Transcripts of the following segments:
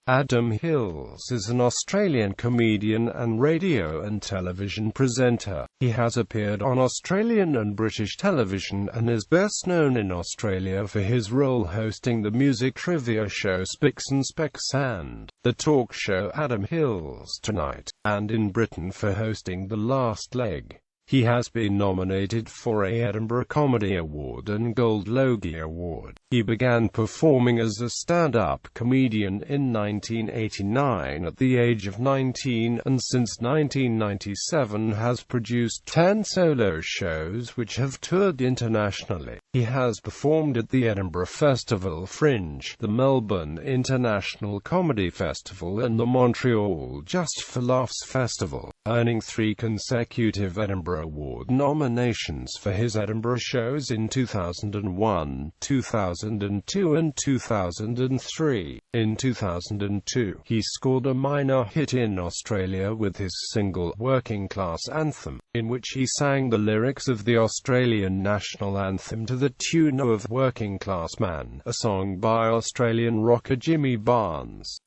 Adam Hills is an Australian comedian and radio and television presenter. He has appeared on Australian and British television and is best known in Australia for his role hosting the music trivia show Spicks and Specks and the talk show Adam Hills Tonight, and in Britain for hosting the Last Leg. He has been nominated for a Edinburgh Comedy Award and Gold Logie Award. He began performing as a stand-up comedian in 1989 at the age of 19, and since 1997 has produced 10 solo shows which have toured internationally. He has performed at the Edinburgh Festival Fringe, the Melbourne International Comedy Festival and the Montreal Just for Laughs Festival, earning 3 consecutive Edinburgh Award nominations for his Edinburgh shows in 2001, 2002 and 2003. In 2002, he scored a minor hit in Australia with his single Working Class Anthem, in which he sang the lyrics of the Australian national anthem to the tune of Working Class Man, a song by Australian rocker Jimmy Barnes.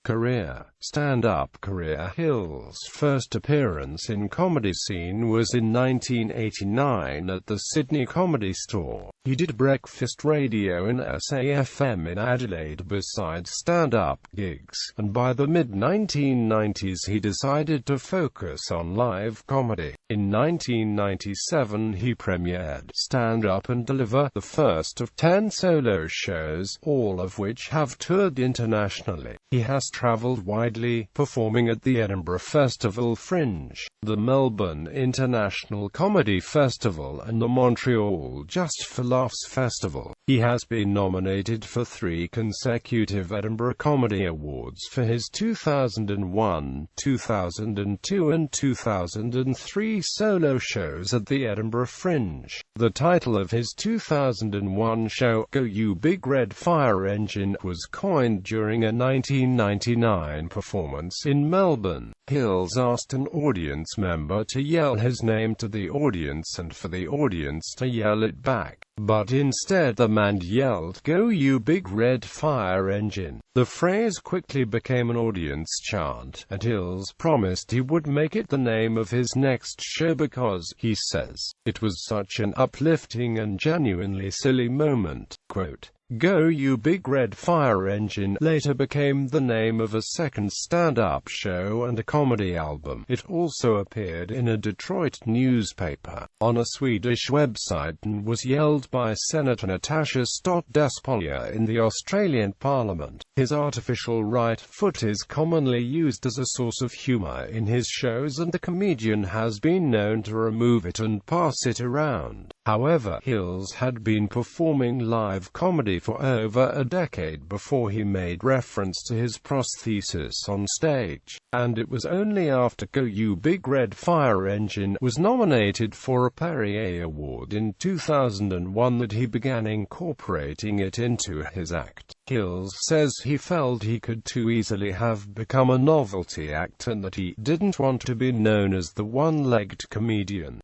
Stand-up career. Hills' first appearance in comedy scene was in 1989 at the Sydney Comedy Store. He did breakfast radio in SAFM in Adelaide besides stand-up gigs, and by the mid-1990s he decided to focus on live comedy. In 1997 he premiered Stand Up and Deliver, the first of 10 solo shows, all of which have toured internationally. He has travelled widely, performing at the Edinburgh Festival Fringe, the Melbourne International Comedy Festival and the Montreal Just for Laughs Festival. He has been nominated for 3 consecutive Edinburgh Comedy Awards for his 2001, 2002 and 2003 solo shows at the Edinburgh Fringe. The title of his 2001 show, Go You Big Red Fire Engine, was coined during a 1999 performance in Melbourne. Hills asked an audience member to yell his name to the audience and for the audience to yell it back, but instead the man yelled, "Go you big red fire engine." The phrase quickly became an audience chant, and Hills promised he would make it the name of his next show because, he says, it was such an uplifting and genuinely silly moment. Quote, "Go You Big Red Fire Engine" later became the name of a second stand-up show and a comedy album. It also appeared in a Detroit newspaper, on a Swedish website, and was yelled by Senator Natasha Stott Despoja in the Australian Parliament. His artificial right foot is commonly used as a source of humour in his shows, and the comedian has been known to remove it and pass it around. However, Hills had been performing live comedy for over a decade before he made reference to his prosthesis on stage, and it was only after Go You Big Red Fire Engine was nominated for a Perrier Award in 2001 that he began incorporating it into his act. Hills says he felt he could too easily have become a novelty act and that he didn't want to be known as the one-legged comedian.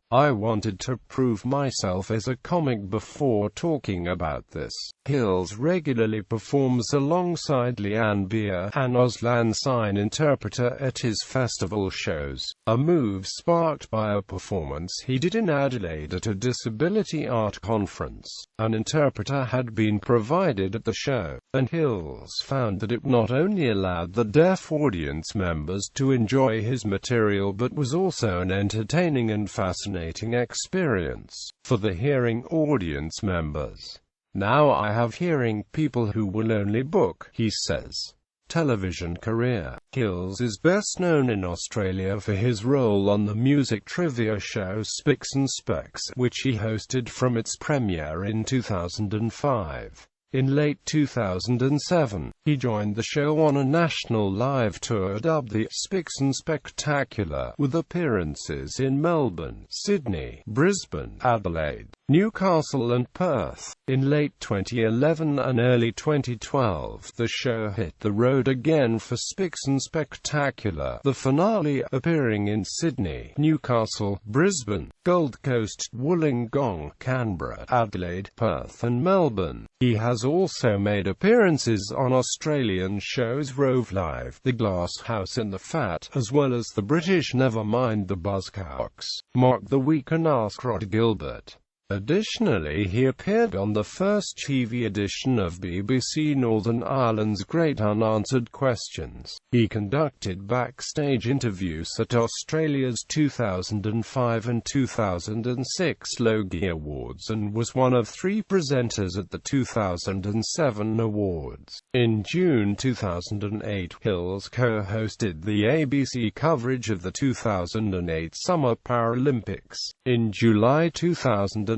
I wanted to prove myself as a comic before talking about this. Hills regularly performs alongside Leanne Beer, an Auslan sign interpreter, at his festival shows, a move sparked by a performance he did in Adelaide at a disability art conference. An interpreter had been provided at the show, and Hills found that it not only allowed the deaf audience members to enjoy his material but was also an entertaining and fascinating experience for the hearing audience members. "Now I have hearing people who will only book," he says. Television career. Hills is best known in Australia for his role on the music trivia show Spicks and Specks, which he hosted from its premiere in 2005. In late 2007, he joined the show on a national live tour dubbed the Spicks and Spectacular, with appearances in Melbourne, Sydney, Brisbane, Adelaide, Newcastle and Perth. In late 2011 and early 2012, the show hit the road again for Spicks and Spectacular, the finale appearing in Sydney, Newcastle, Brisbane, Gold Coast, Wollongong, Canberra, Adelaide, Perth and Melbourne. He has also made appearances on Australian shows Rove Live, The Glass House and The Fat, as well as the British Never Mind the Buzzcocks, Mock the Week and Ask Rod Gilbert. Additionally, he appeared on the first TV edition of BBC Northern Ireland's Great Unanswered Questions. He conducted backstage interviews at Australia's 2005 and 2006 Logie Awards and was one of 3 presenters at the 2007 awards. In June 2008, Hills co-hosted the ABC coverage of the 2008 Summer Paralympics. In July 2009,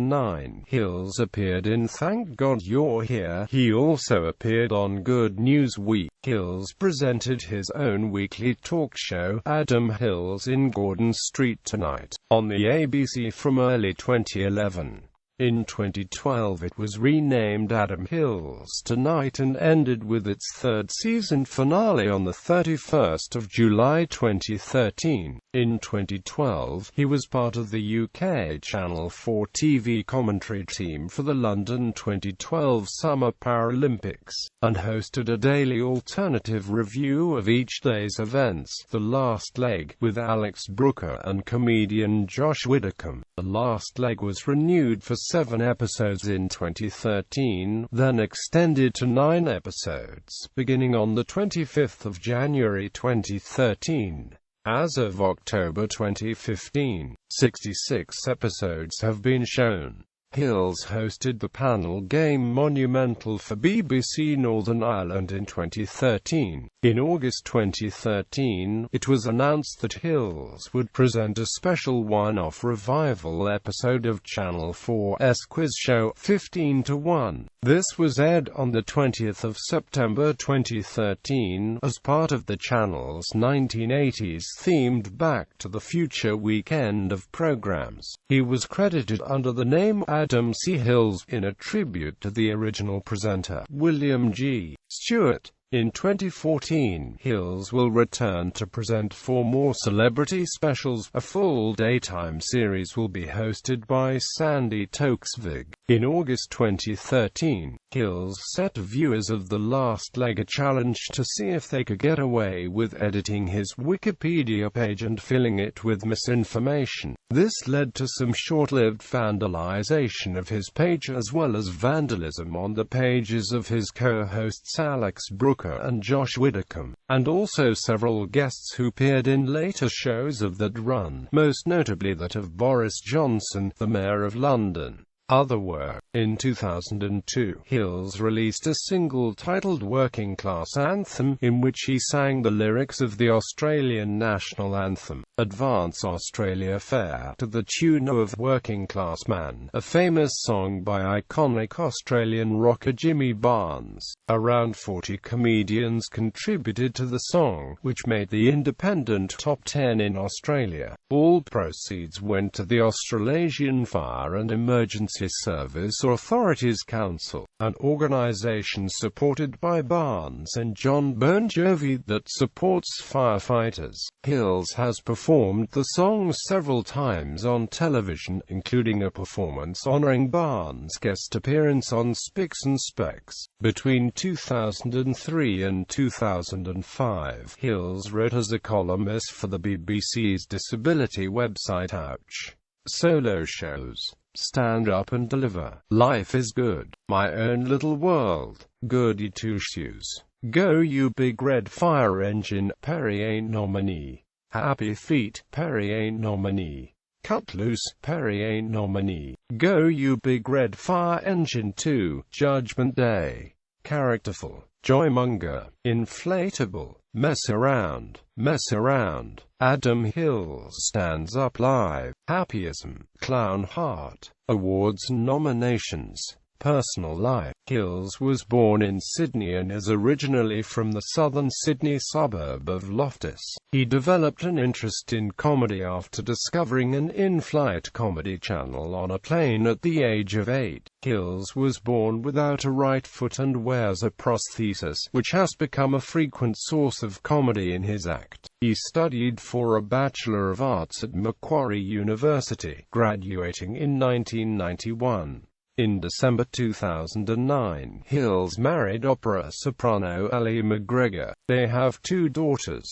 Hills appeared in Thank God You're Here. He also appeared on Good News Week. Hills presented his own weekly talk show, Adam Hills in Gordon Street Tonight, on the ABC from early 2011. In 2012 it was renamed Adam Hills Tonight and ended with its 3rd season finale on the 31st of July 2013. In 2012, he was part of the UK Channel 4 TV commentary team for the London 2012 Summer Paralympics, and hosted a daily alternative review of each day's events, The Last Leg, with Alex Brooker and comedian Josh Widdicombe. The Last Leg was renewed for 7 episodes in 2013, then extended to 9 episodes, beginning on the 25th of January 2013. As of October 2015, 66 episodes have been shown. Hills hosted the panel game Monumental for BBC Northern Ireland in 2013. In August 2013, it was announced that Hills would present a special one-off revival episode of Channel 4's quiz show 15 to 1. This was aired on the 20th of September 2013 as part of the channel's 1980s-themed Back to the Future weekend of programs. He was credited under the name Adam C. Hills, in a tribute to the original presenter, William G. Stewart. In 2014, Hills will return to present 4 more celebrity specials. A full daytime series will be hosted by Sandy Toksvig. In August 2013, Hills set viewers of The Last Leg a challenge to see if they could get away with editing his Wikipedia page and filling it with misinformation. This led to some short-lived vandalization of his page as well as vandalism on the pages of his co-hosts Alex Brooker and Josh Widdicombe, and also several guests who appeared in later shows of that run, most notably that of Boris Johnson, the Mayor of London. Other work. In 2002, Hills released a single titled Working Class Anthem, in which he sang the lyrics of the Australian national anthem, Advance Australia Fair, to the tune of Working Class Man, a famous song by iconic Australian rocker Jimmy Barnes. Around 40 comedians contributed to the song, which made the independent top 10 in Australia. All proceeds went to the Australasian Fire and Emergency Service Authorities Council, an organisation supported by Barnes and John Bon Jovi that supports firefighters. Hills has performed the song several times on television, including a performance honouring Barnes' guest appearance on Spicks and Specks. Between 2003 and 2005, Hills wrote as a columnist for the BBC's disability website Ouch! Solo shows, Stand Up and Deliver, Life is Good, My Own Little World, Goody Two Shoes, Go You Big Red Fire Engine, Perrier nominee, Happy Feet, Perrier nominee, Cut Loose, Perrier nominee, Go You Big Red Fire Engine 2, Judgment Day, Characterful, Joymonger, Inflatable, Mess Around, Adam Hills Stands Up Live, Happyism, Clown Heart. Awards and nominations. Personal life. Hills was born in Sydney and is originally from the southern Sydney suburb of Loftus. He developed an interest in comedy after discovering an in-flight comedy channel on a plane at the age of 8. Hills was born without a right foot and wears a prosthesis, which has become a frequent source of comedy in his act. He studied for a Bachelor of Arts at Macquarie University, graduating in 1991. In December 2009, Hills married opera soprano Ellie McGregor. They have 2 daughters.